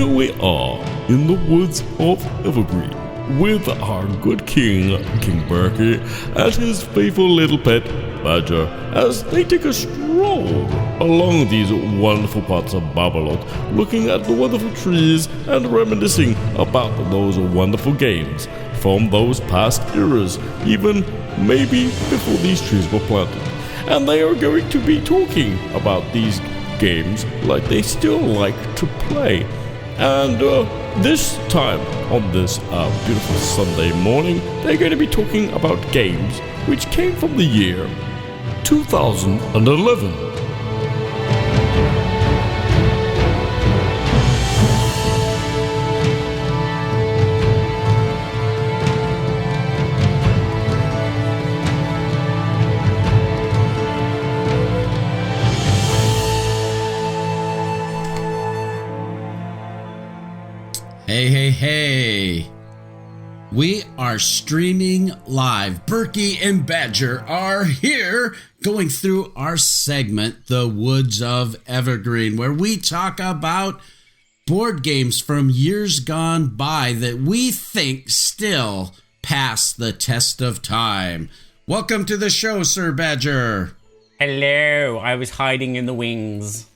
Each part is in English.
we are in the Woods of Evergreen with our good king, King Berkey, and his faithful little pet, Badger, as they take a stroll along these wonderful parts of Babblot, looking at the wonderful trees and reminiscing about those wonderful games from those past eras, even maybe before these trees were planted. And they are going to be talking about these games like they still like to play. And this time, on this beautiful Sunday morning, they're going to be talking about games which came from the year 2011. Hey. We are streaming live. Berkey and Badger are here going through our segment, The Woods of Evergreen, where we talk about board games from years gone by that we think still pass the test of time. Welcome to the show, Sir Badger. Hello, I was hiding in the wings.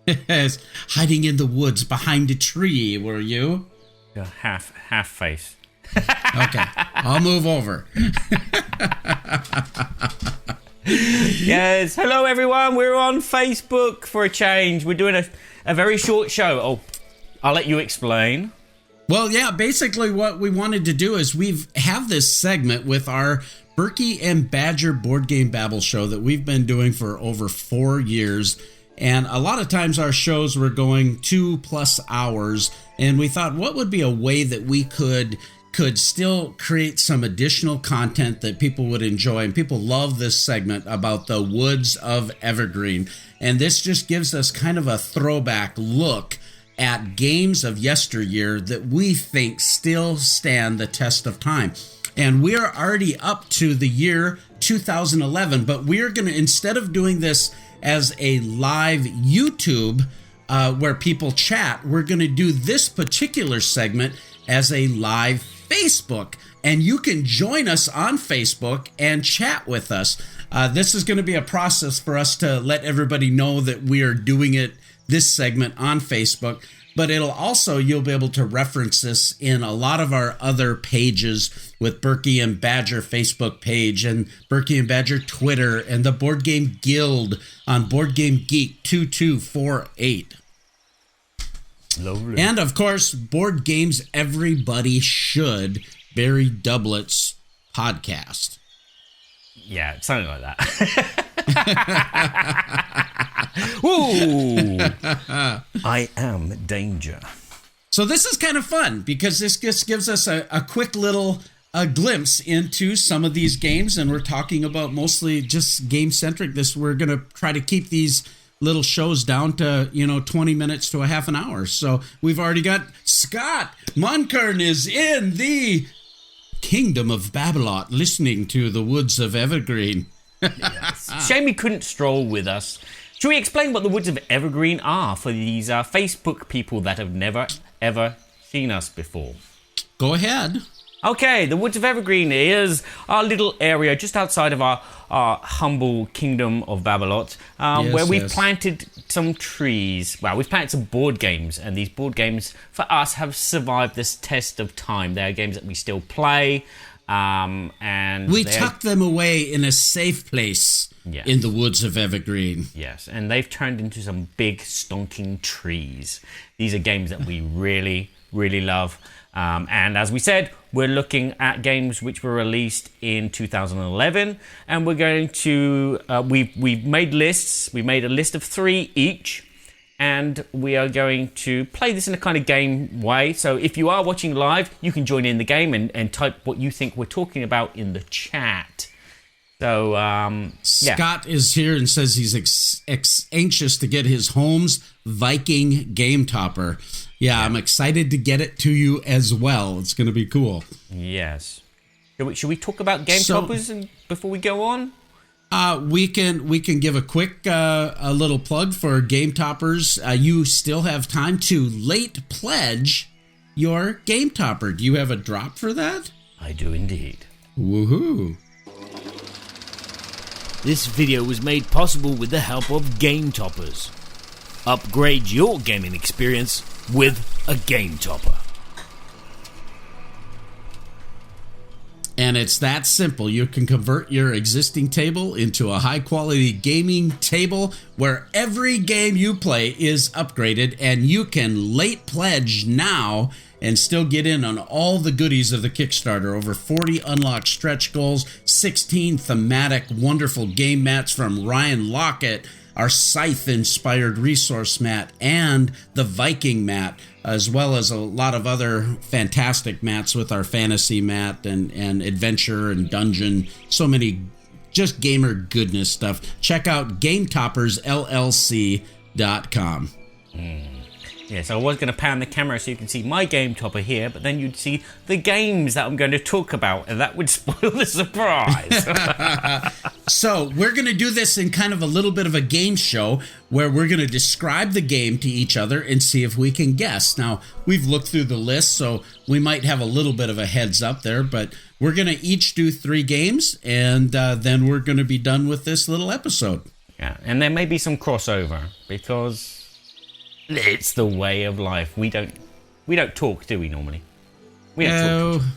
Yes, hiding in the woods behind a tree, were you? Half face. Okay, I'll move over. Yes, hello everyone. We're on Facebook for a change. We're doing a very short show. Oh, I'll let you explain. Well, yeah, basically what we wanted to do is have this segment with our Berkey and Badger Board Game Babble show that we've been doing for over 4 years. And a lot of times our shows were going 2+ hours, and we thought, what would be a way that we could still create some additional content that people would enjoy? And people love this segment about the Woods of Evergreen. And this just gives us kind of a throwback look at games of yesteryear that we think still stand the test of time. And we are already up to the year 2011, but we're going to, instead of doing this as a live YouTube where people chat, we're going to do this particular segment as a live Facebook. And you can join us on Facebook and chat with us. This is going to be a process for us to let everybody know that we are doing this segment on Facebook. But it'll also, you'll be able to reference this in a lot of our other pages with Berkey and Badger Facebook page and Berkey and Badger Twitter and the Board Game Guild on Board Game Geek 2248. Lovely. And of course, Board Games Everybody Should, Barry Doublet's podcast. Yeah, something like that. Ooh, I am danger. So this is kind of fun because this just gives us a quick little glimpse into some of these games, and we're talking about mostly just game-centric. We're going to try to keep these little shows down to 20 minutes to a half an hour. So we've already got Scott Munkern is in the Kingdom of Babblot, listening to the Woods of Evergreen. Yes. Shame he couldn't stroll with us. Should we explain what the Woods of Evergreen are for these Facebook people that have never, ever seen us before? Go ahead. Okay, the Woods of Evergreen is our little area just outside of our humble kingdom of Babblot, where we've planted some trees. Well, we've planted some board games, and these board games, for us, have survived this test of time. They are games that we still play, and we tuck them away in a safe place in the Woods of Evergreen. Yes, and they've turned into some big, stonking trees. These are games that we really, really love. And as we said, we're looking at games which were released in 2011, and we're going to we've made lists. We made a list of 3 each, and we are going to play this in a kind of game way. So if you are watching live, you can join in the game and type what you think we're talking about in the chat. So Scott is here and says he's anxious to get his Holmes Viking game topper. Yeah, I'm excited to get it to you as well. It's going to be cool. Yes. Should we talk about game toppers before we go on? We can give a quick a little plug for Game Toppers. You still have time to late pledge your Game Topper. Do you have a drop for that? I do indeed. Woohoo! This video was made possible with the help of Game Toppers. Upgrade your gaming experience with a Game Topper. And it's that simple. You can convert your existing table into a high-quality gaming table where every game you play is upgraded, and you can late pledge now and still get in on all the goodies of the Kickstarter. Over 40 unlocked stretch goals, 16 thematic wonderful game mats from Ryan Lockett, our Scythe-inspired resource mat, and the Viking mat, as well as a lot of other fantastic mats with our fantasy mat and adventure and dungeon. So many just gamer goodness stuff. Check out GameToppersLLC.com. Yes, I was going to pan the camera so you can see my Game Topper here, but then you'd see the games that I'm going to talk about, and that would spoil the surprise. So we're going to do this in kind of a little bit of a game show where we're going to describe the game to each other and see if we can guess. Now, we've looked through the list, so we might have a little bit of a heads up there, but we're going to each do 3 games, and then we're going to be done with this little episode. Yeah, and there may be some crossover, because it's the way of life. We don't talk, do we, normally? We don't talk.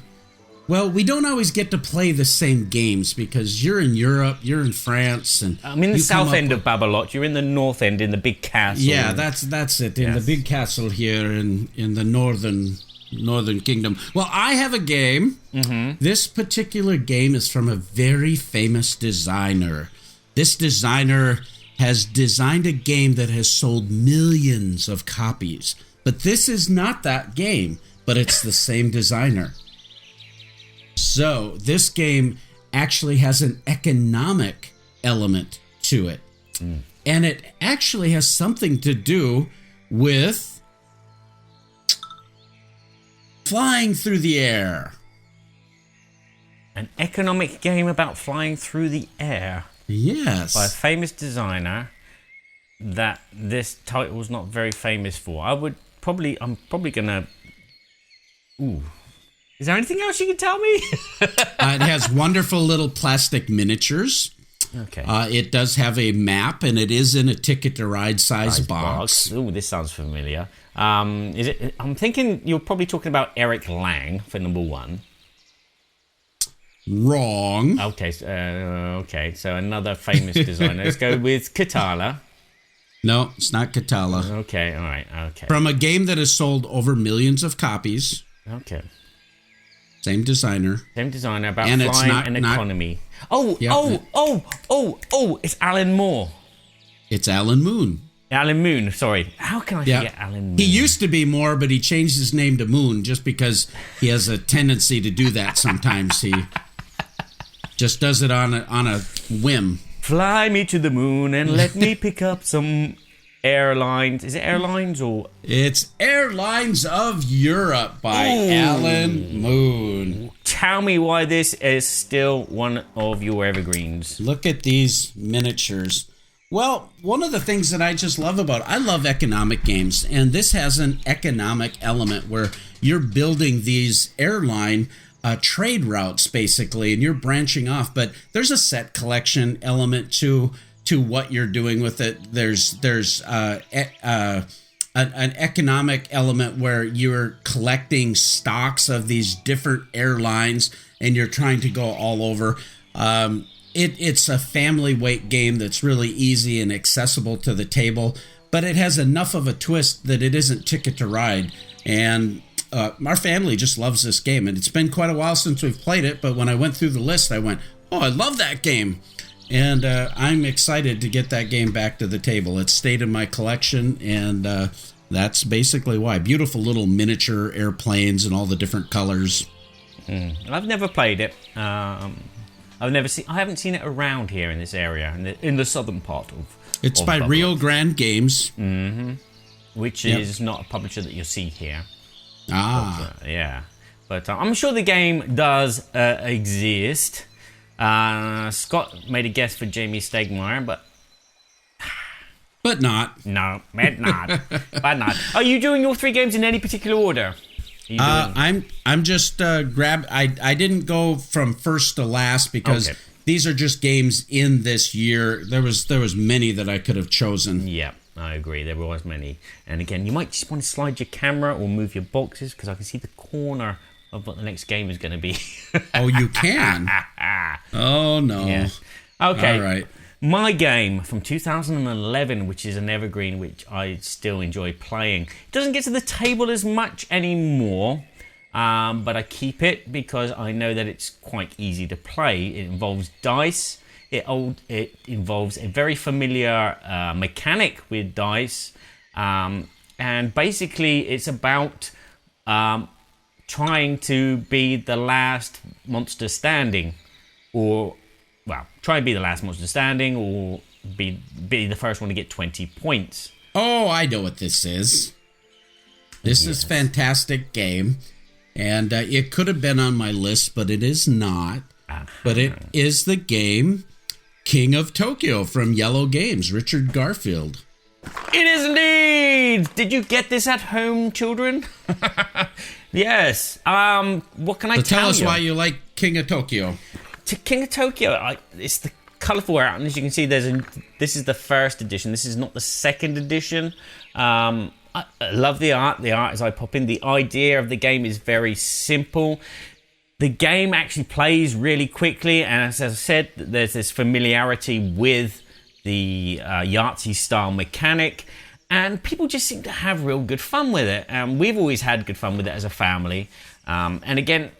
Well, we don't always get to play the same games because you're in Europe, you're in France, and I'm in the south end of Babblot. You're in the north end, in the big castle. Yeah, that's it. In the big castle here in the northern kingdom. Well, I have a game. Mm-hmm. This particular game is from a very famous designer. This designer has designed a game that has sold millions of copies. But this is not that game, but it's the same designer. So this game actually has an economic element to it. And it actually has something to do with flying through the air. An economic game about flying through the air. Yes. By a famous designer that this title's not very famous for. I'm probably gonna... Ooh. Is there anything else you can tell me? It has wonderful little plastic miniatures. Okay. It does have a map, and it is in a Ticket to Ride size box. Ooh, this sounds familiar. Is it? I'm thinking you're probably talking about Eric Lang for number 1. Wrong. Okay. So another famous designer. Let's go with Katala. No, it's not Katala. Okay. All right. Okay. From a game that has sold over millions of copies. Okay. Same designer. Same designer about and flying and economy. It's Alan Moore. It's Alan Moon. Alan Moon, sorry. How can I forget Alan Moon? He used to be Moore, but he changed his name to Moon just because he has a tendency to do that sometimes. He just does it on a whim. Fly me to the moon and let me pick up some airlines. Is it airlines or? It's Airlines of Europe by Alan Moon. Tell me why this is still one of your evergreens. Look at these miniatures. Well, one of the things that I just love I love economic games, and this has an economic element where you're building these airline trade routes, basically, and you're branching off, but there's a set collection element to what you're doing with it. There's an economic element where you're collecting stocks of these different airlines, and you're trying to go all over. It's a family weight game that's really easy and accessible to the table, but it has enough of a twist that it isn't Ticket to Ride. And our family just loves this game, and it's been quite a while since we've played it, but when I went through the list, I went, oh, I love that game. And I'm excited to get that game back to the table. It stayed in my collection, and that's basically why. Beautiful little miniature airplanes and all the different colors. I've never played it. I haven't seen it around here in this area, in the southern part of. It's by Babblot. Rio Grande Games, which is not a publisher that you'll see here. Ah, but I'm sure the game does exist. Scott made a guess for Jamie Stegmaier, but not. no, but not. Are you doing your 3 games in any particular order? I'm just I didn't go from first to last because these are just games in this year. There was many that I could have chosen. Yeah, I agree. There was many. And again, you might just want to slide your camera or move your boxes because I can see the corner of what the next game is going to be. Oh, you can? Oh, no. Yeah. Okay. All right. My game from 2011, which is an evergreen, which I still enjoy playing. It doesn't get to the table as much anymore, but I keep it because I know that it's quite easy to play. It involves dice. It involves a very familiar mechanic with dice. And basically, it's about trying to be the last monster standing. Try and be the last monster standing or be the first one to get 20 points. Oh, I know what this is. This is a fantastic game. And it could have been on my list, but it is not. But it is the game King of Tokyo from Yellow Games, Richard Garfield. It is indeed! Did you get this at home, children? Yes. What can I tell you? Tell us why you like King of Tokyo. King of Tokyo, it's the colourful art, and as you can see, this is the first edition. This is not the second edition. I love the art. The art is eye-popping. The idea of the game is very simple. The game actually plays really quickly, and as I said, there's this familiarity with the Yahtzee-style mechanic, and people just seem to have real good fun with it. We've always had good fun with it as a family. And again,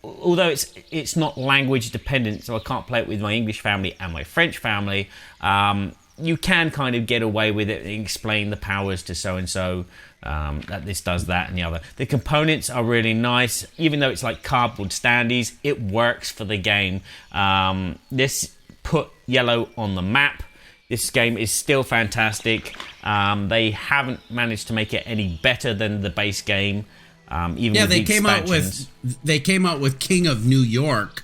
although it's not language dependent, so I can't play it with my English family and my French family, you can kind of get away with it and explain the powers to so-and-so, that this does that and the other. The components are really nice. Even though it's like cardboard standees, it works for the game. This put Yellow on the map. This game is still fantastic. They haven't managed to make it any better than the base game. They came out with King of New York,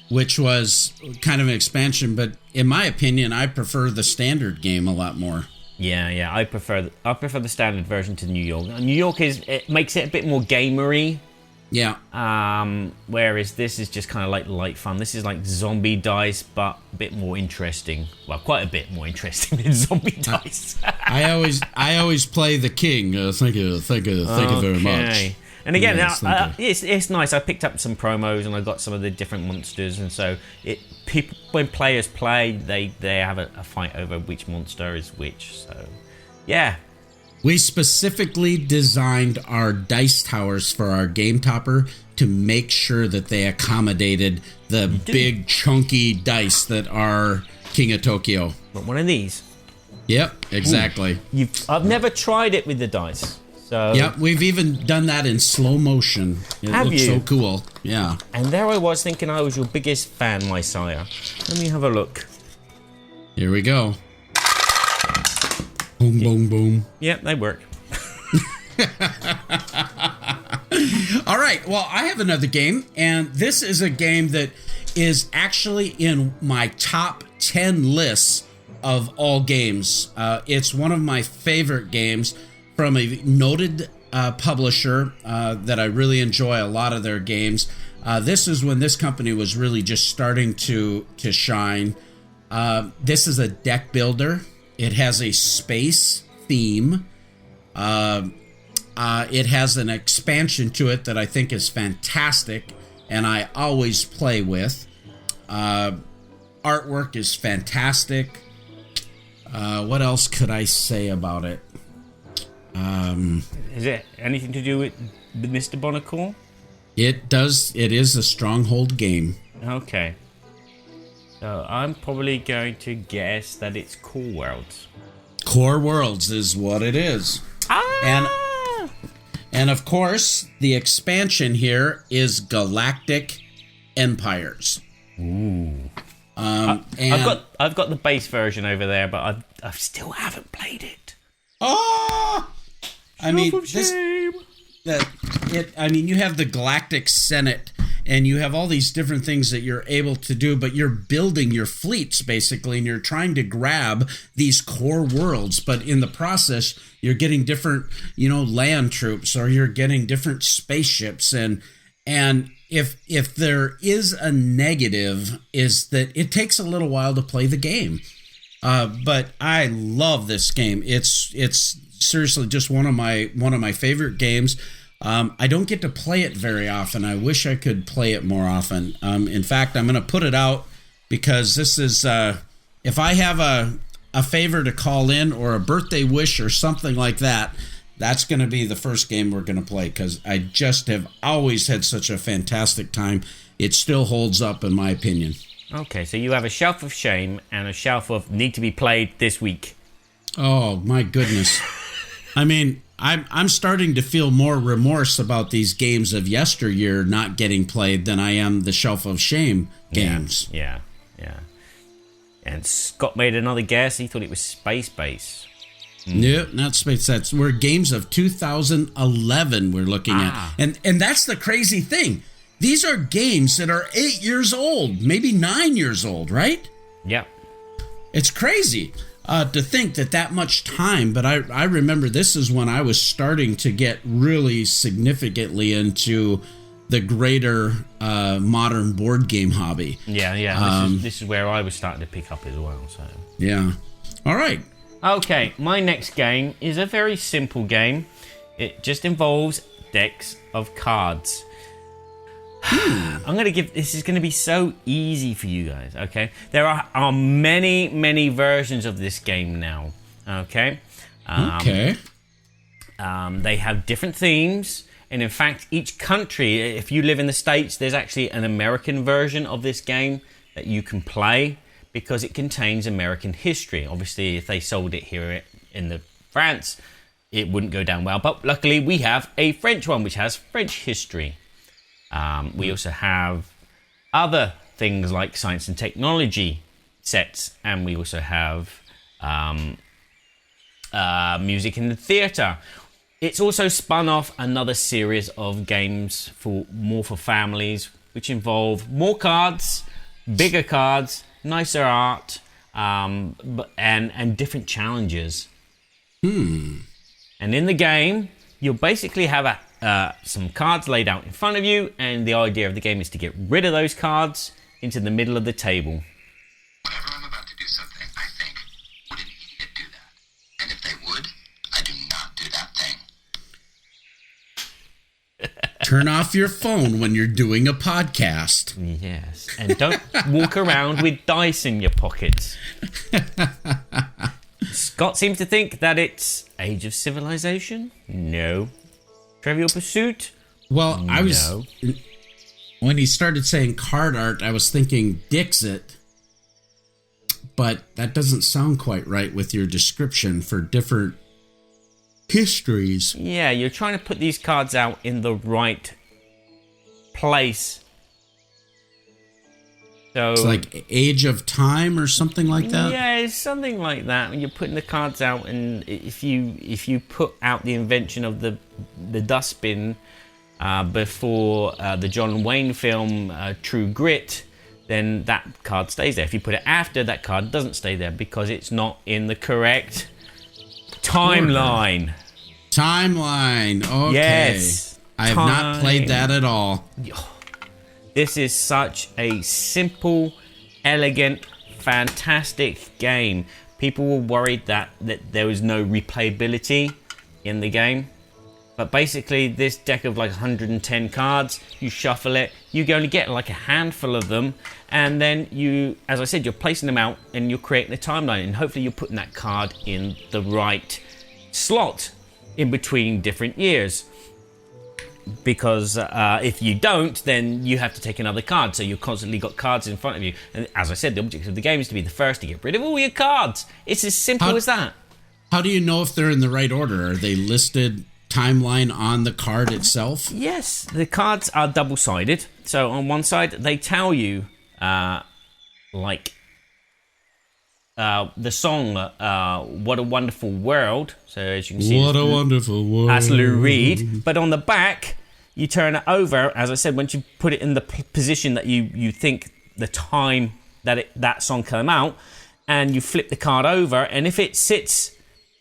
which was kind of an expansion, but in my opinion, I prefer the standard game a lot more. Yeah, I prefer the standard version to New York. New York makes it a bit more gamery. Yeah. Whereas this is just kind of like light fun. This is like zombie dice, but a bit more interesting. Well, quite a bit more interesting than zombie dice. I always play the king. Thank you very much. And again, it's nice. I picked up some promos and I got some of the different monsters, and so when players play, they have a fight over which monster is which. So, yeah. We specifically designed our dice towers for our game topper to make sure that they accommodated the big chunky dice that are King of Tokyo. But one of these. Yep, exactly. I've never tried it with the dice. So yep, we've even done that in slow motion. It looks so cool. Yeah. And there I was thinking I was your biggest fan, my sire. Let me have a look. Here we go. Boom, boom, boom. Yep, they work. All right, well, I have another game, and this is a game that is actually in my top 10 lists of all games. It's one of my favorite games from a noted publisher that I really enjoy a lot of their games. This is when this company was really just starting to shine. This is a deck builder. It has a space theme. It has an expansion to it that I think is fantastic, and I always play with. Artwork is fantastic. What else could I say about it? Is it anything to do with Mr. Bonacore? It does. It is a Stronghold game. Okay. So I'm probably going to guess that it's Core Worlds. Core Worlds is what it is. And of course, the expansion here is Galactic Empires. Ooh. I've got the base version over there, but I still haven't played it. Oh! I mean, you have the Galactic Senate, and you have all these different things that you're able to do, but you're building your fleets basically, and you're trying to grab these core worlds, but in the process you're getting different, land troops, or you're getting different spaceships, and if there is a negative, is that it takes a little while to play the game. But I love this game. It's seriously just one of my favorite games. I don't get to play it very often. I wish I could play it more often. In fact, I'm going to put it out because this is if I have a favor to call in or a birthday wish or something like that, that's going to be the first game we're going to play, because I just have always had such a fantastic time. It still holds up, in my opinion. Okay, so you have a shelf of shame and a shelf of need to be played this week. Oh, my goodness. I mean, I'm starting to feel more remorse about these games of yesteryear not getting played than I am the shelf of shame games. Yeah. And Scott made another guess. He thought it was Space Base. No, not Space. We're games of 2011 we're looking at. And that's the crazy thing. These are games that are 8 years old, maybe 9 years old, right? Yep. It's crazy to think that much time, but I remember this is when I was starting to get really significantly into the greater modern board game hobby. Yeah. This is where I was starting to pick up as well. So yeah. All right. Okay, my next game is a very simple game. It just involves decks of cards. This is going to be so easy for you guys, okay? There are many versions of this game now, okay? Okay. They have different themes, and in fact, each country, if you live in the States, there's actually an American version of this game that you can play, because it contains American history. Obviously, if they sold it here in France, it wouldn't go down well. But luckily, we have a French one, which has French history. We also have other things like science and technology sets, and we also have music in the theatre. It's also spun off another series of games for families, which involve more cards, bigger cards, nicer art, and different challenges. And in the game, you'll basically have some cards laid out in front of you, and the idea of the game is to get rid of those cards into the middle of the table. Whenever I'm about to do something, I think, would an idiot do that? And if they would, I do not do that thing. Turn off your phone when you're doing a podcast. Yes, and don't walk around with dice in your pockets. Scott seems to think that it's Age of Civilization. No. Trivial Pursuit. Well, no. I was when he started saying card art, I was thinking Dixit, but that doesn't sound quite right with your description for different histories. Yeah, you're trying to put these cards out in the right place. So it's like Age of Time or something like that? Yeah, it's something like that. You're putting the cards out, and if you put out the invention of the dustbin before the John Wayne film True Grit, then that card stays there. If you put it after, that card doesn't stay there because it's not in the correct timeline. Okay. Yes. I have not played that at all. This is such a simple, elegant, fantastic game. People were worried that there was no replayability in the game. But basically, this deck of like 110 cards, you shuffle it, you only get like a handful of them, and then you, as I said, you're placing them out and you're creating a timeline, and hopefully you're putting that card in the right slot in between different years. Because if you don't, then you have to take another card. So you've constantly got cards in front of you. And as I said, the objective of the game is to be the first to get rid of all your cards. It's as simple as that. How do you know if they're in the right order? Are they listed timeline on the card itself? Yes, the cards are double-sided. So on one side, they tell you, the song, What a Wonderful World. So as you can see, what a wonderful world. That's Lou Reed. But on the back, you turn it over, as I said, once you put it in the position that you think the time that song came out, and you flip the card over, and if it sits,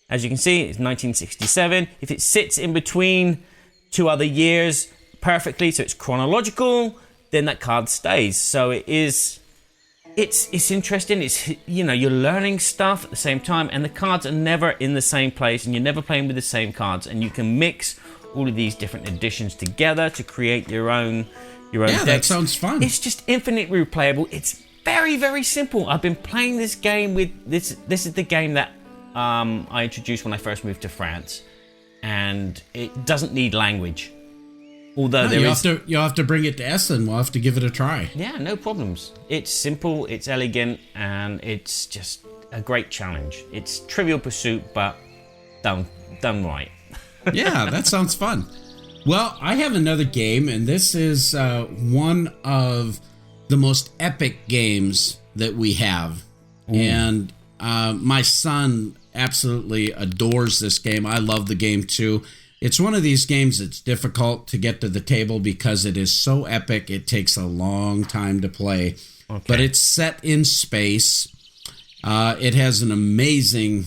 as you can see, it's 1967, if it sits in between two other years perfectly, so it's chronological, then that card stays. So it's interesting. It's, you're learning stuff at the same time, and the cards are never in the same place, and you're never playing with the same cards, and you can mix all of these different editions together to create your own decks. That sounds fun. It's just infinitely replayable. It's very, very simple. I've been playing this game with this is the game that I introduced when I first moved to France, and it doesn't need language. Although you'll have to bring it to Essen. We'll have to give it a try. Yeah, no problems. It's simple, it's elegant, and it's just a great challenge. It's Trivial Pursuit, but done right. Yeah, that sounds fun. Well, I have another game, and this is one of the most epic games that we have. Ooh. And my son absolutely adores this game. I love the game too. It's one of these games that's difficult to get to the table because it is so epic. It takes a long time to play. Okay. But it's set in space. It has an amazing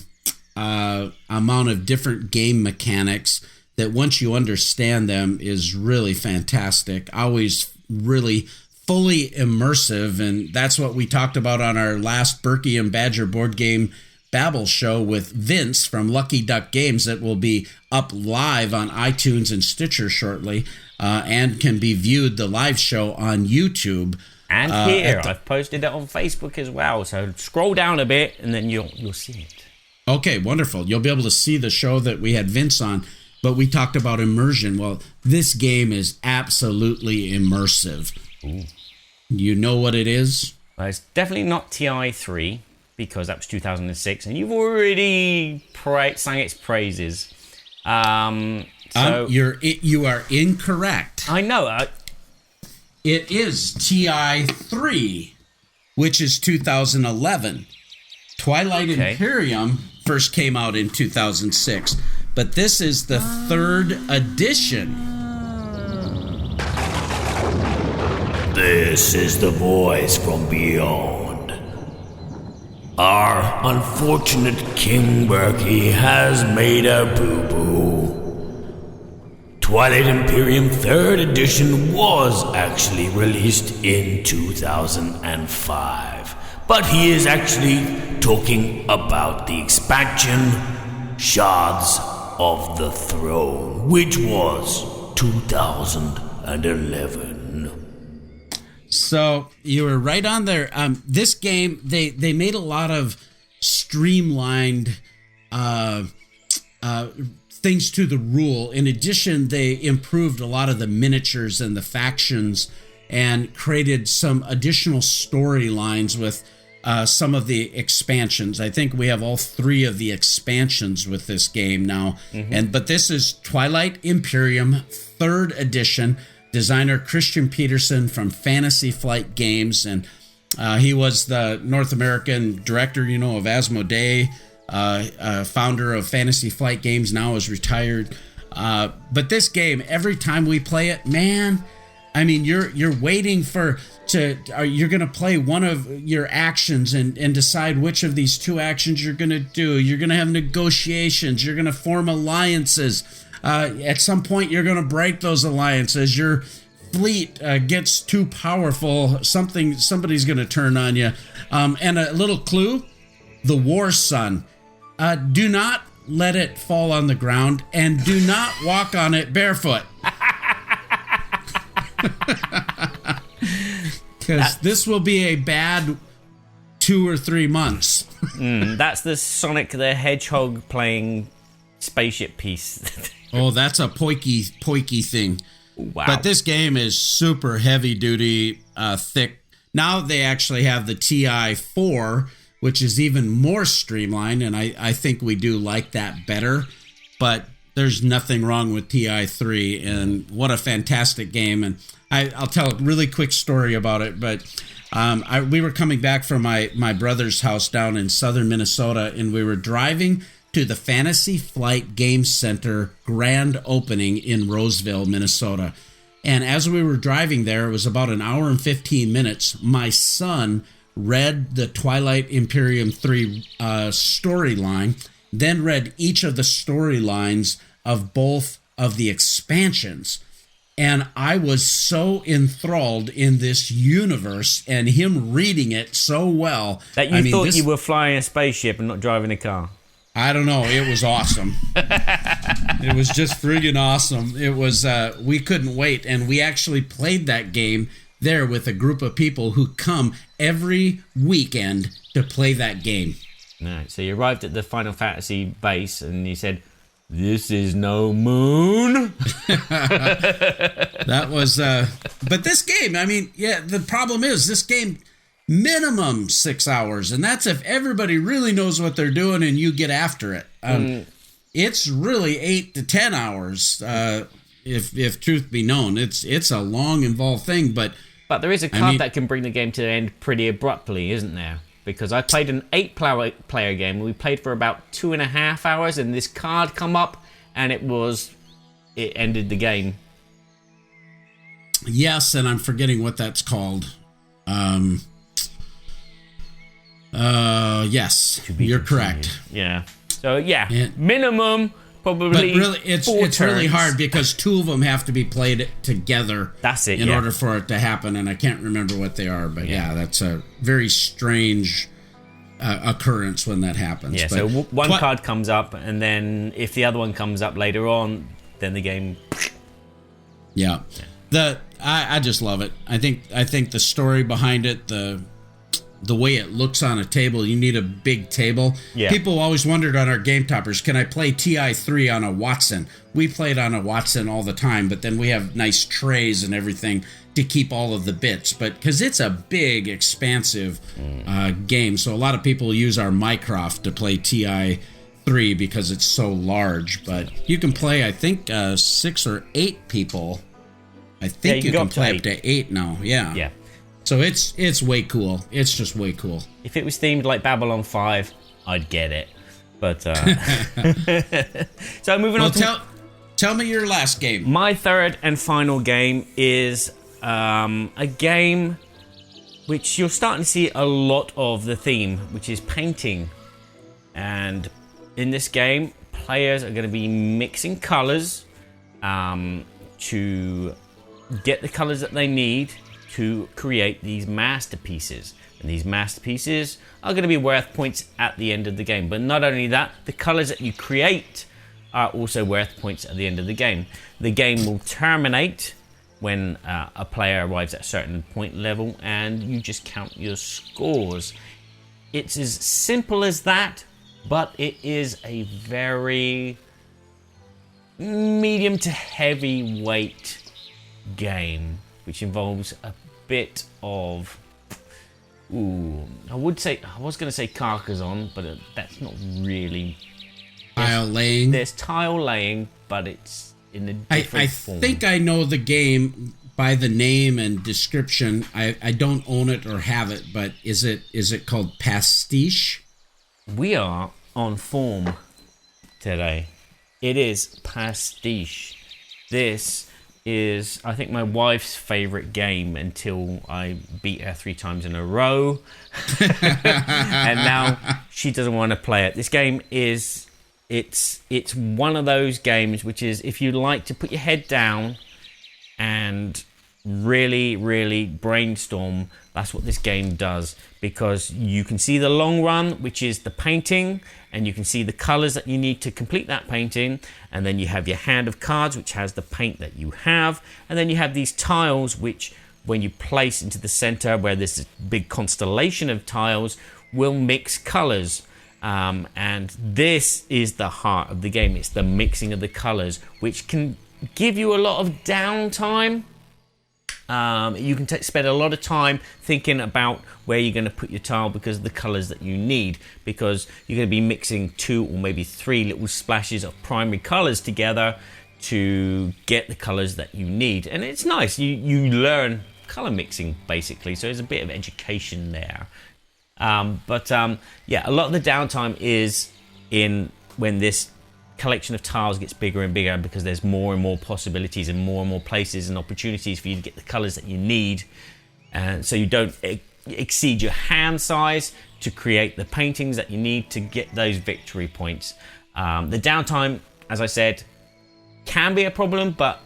amount of different game mechanics that once you understand them is really fantastic. Always really fully immersive. And that's what we talked about on our last Berkey and Badger board game Babble show with Vince from Lucky Duck Games that will be up live on iTunes and Stitcher shortly, and can be viewed, the live show, on YouTube. And here, I've posted it on Facebook as well, so scroll down a bit and then you'll see it. Okay, wonderful. You'll be able to see the show that we had Vince on, but we talked about immersion. Well, this game is absolutely immersive. Ooh. You know what it is? Well, it's definitely not TI3, because that was 2006, and you've already sang its praises. You are incorrect. I know. It is TI3, which is 2011. Twilight Imperium first came out in 2006, but this is the third edition. This is the voice from beyond. Our unfortunate King Berkey has made a boo-boo. Twilight Imperium 3rd Edition was actually released in 2005. But he is actually talking about the expansion Shards of the Throne, which was 2011. So you were right on there. This game, they made a lot of streamlined things to the rule. In addition, they improved a lot of the miniatures and the factions and created some additional storylines with some of the expansions. I think we have all 3 of the expansions with this game now. Mm-hmm. But this is Twilight Imperium 3rd Edition. Designer Christian Peterson from Fantasy Flight Games, and he was the North American director, of Asmodee, founder of Fantasy Flight Games, now is retired. But this game, every time we play it, man, I mean, you're waiting you're going to play one of your actions and decide which of these 2 actions you're going to do. You're going to have negotiations. You're going to form alliances. At some point, you're going to break those alliances. Your fleet gets too powerful. Somebody's going to turn on you. And a little clue, the War Sun. Do not let it fall on the ground, and do not walk on it barefoot. Because this will be a bad 2 or 3 months. That's the Sonic the Hedgehog playing spaceship piece. Oh, that's a poiky thing. Wow. But this game is super heavy duty, thick. Now they actually have the TI4, which is even more streamlined, and I think we do like that better. But there's nothing wrong with TI3, and what a fantastic game. And I'll tell a really quick story about it, but we were coming back from my brother's house down in southern Minnesota, and we were driving to the Fantasy Flight Game Center grand opening in Roseville, Minnesota. And as we were driving there, it was about an hour and 15 minutes. My son read the Twilight Imperium 3 storyline, then read each of the storylines of both of the expansions. And I was so enthralled in this universe and him reading it so well. That you thought you were flying a spaceship and not driving a car. I don't know. It was awesome. It was just friggin' awesome. It was, we couldn't wait. And we actually played that game there with a group of people who come every weekend to play that game. Right, so you arrived at the Final Fantasy base and you said, "This is no moon." That was, but this game, I mean, yeah, the problem is this game, minimum 6 hours. And that's if everybody really knows what they're doing and you get after it. It's really 8 to 10 hours, if truth be known. It's a long, involved thing, but there is a card that can bring the game to an end pretty abruptly, isn't there? Because I played an 8-player game. We played for about 2.5 hours, and this card come up, and it ended the game. Yes, and I'm forgetting what that's called. Yes, you're correct. Yeah. So yeah, minimum probably. But really, it's turns. really hard because two of them have to be played together. That's it. In order for it to happen, and I can't remember what they are. But yeah, that's a very strange occurrence when that happens. Yeah. But So one card comes up, and then if the other one comes up later on, then the game. Yeah. I just love it. I think the story behind it, the way it looks on a table, you need a big table. Yeah. People always wondered on our Game Toppers, can I play TI3 on a Watson? We played on a Watson all the time, but then we have nice trays and everything to keep all of the bits. But because it's a big, expansive game, so a lot of people use our Mycroft to play TI3 because it's so large. But you can play, I think, 6 or 8 people. I think you can play up to 8 now. Yeah. Yeah. So it's way cool. It's just way cool. If it was themed like Babylon 5, I'd get it. But so moving on. Tell me your last game. My third and final game is a game which you're starting to see a lot of the theme, which is painting. And in this game, players are going to be mixing colors to get the colors that they need to create these masterpieces. And these masterpieces are going to be worth points at the end of the game. But not only that, the colors that you create are also worth points at the end of the game. The game will terminate when a player arrives at a certain point level, and you just count your scores. It's as simple as that, but it is a very medium to heavyweight game, which involves a bit of, I was going to say Carcassonne, but that's not really. Tile laying. There's tile laying, but it's in a different form. I think I know the game by the name and description. I don't own it or have it, but is it called Pastiche? We are on form today. It is Pastiche. This is, I think, my wife's favorite game until I beat her 3 times in a row. And now she doesn't want to play it. This game is, it's one of those games which is, if you like to put your head down and really, really brainstorm, that's what this game does. Because you can see the long run, which is the painting, and you can see the colors that you need to complete that painting, and then you have your hand of cards, which has the paint that you have, and then you have these tiles, which when you place into the center, where there's this big constellation of tiles, will mix colors. And this is the heart of the game. It's the mixing of the colors, which can give you a lot of downtime. You can spend a lot of time thinking about where you're going to put your tile because of the colors that you need, because you're going to be mixing 2 or maybe 3 little splashes of primary colors together to get the colors that you need. And it's nice. You learn color mixing basically, so there's a bit of education there. Yeah, a lot of the downtime is in when this collection of tiles gets bigger and bigger because there's more and more possibilities and more places and opportunities for you to get the colours that you need. And so you don't exceed your hand size to create the paintings that you need to get those victory points. The downtime, as I said, can be a problem, but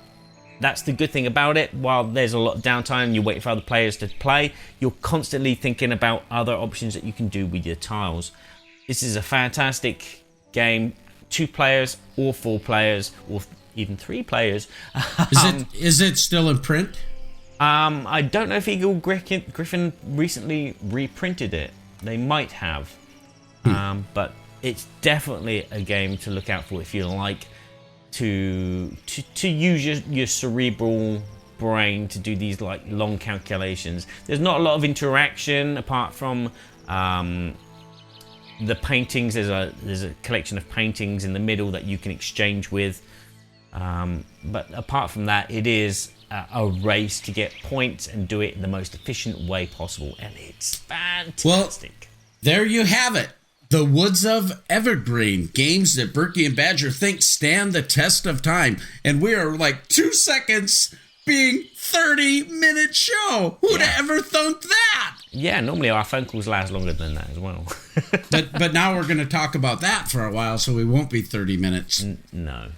that's the good thing about it. While there's a lot of downtime, you're waiting for other players to play, you're constantly thinking about other options that you can do with your tiles. This is a fantastic game. 2 players or 4 players or even 3 players. Is it still in print? I don't know if Eagle Griffin recently reprinted it. They might have. But it's definitely a game to look out for if you like to use your cerebral brain to do these like long calculations. There's not a lot of interaction apart from the paintings. There's a collection of paintings in the middle that you can exchange with. But apart from that, it is a race to get points and do it in the most efficient way possible, and it's fantastic. Well, there you have it. The Woods of Evergreen, games that Berkey and Badger think stand the test of time. And we are like 2 seconds being 30-minute show. Who'd ever thunk that? Yeah, normally our phone calls last longer than that as well. but now we're going to talk about that for a while, so we won't be 30 minutes. No.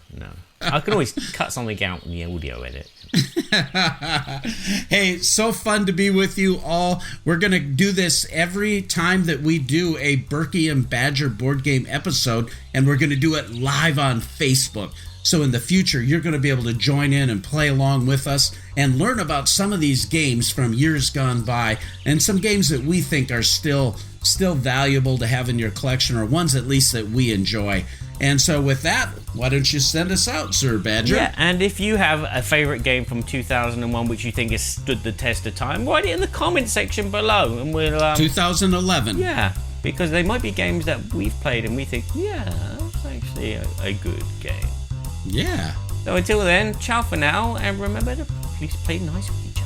I can always cut something out in the audio edit. Hey, so fun to be with you all. We're going to do this every time that we do a Berkey and Badger board game episode, and we're going to do it live on Facebook. So in the future, you're going to be able to join in and play along with us and learn about some of these games from years gone by, and some games that we think are still valuable to have in your collection, or ones at least that we enjoy. And so with that, why don't you send us out, Sir Badger? Yeah, and if you have a favorite game from 2001 which you think has stood the test of time, write it in the comment section below, and we'll 2011. Yeah, because they might be games that we've played and we think, yeah, that's actually a good game. Yeah. So until then, ciao for now, and remember to please play nice with each other.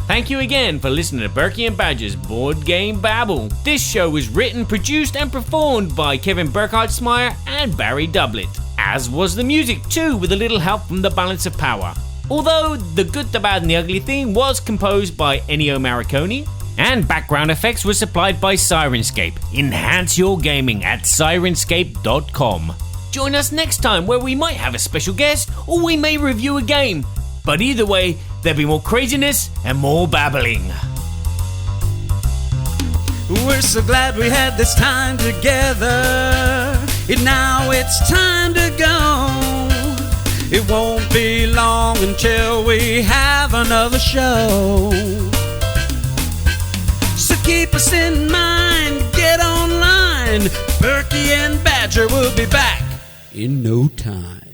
Thank you again for listening to Berkey and Badger's Board Game Babble. This show was written, produced, and performed by Kevin Burkhardt-Smyer and Barry Doublet, as was the music too, with a little help from the Balance of Power. Although the Good, the Bad, and the Ugly theme was composed by Ennio Morricone, and background effects were supplied by Syrinscape. Enhance your gaming at Syrinscape.com. Join us next time where we might have a special guest or we may review a game. But either way, there'll be more craziness and more babbling. We're so glad we had this time together. And now it's time to go. It won't be long until we have another show. So keep us in mind, get online. Berkey and Badger will be back in no time.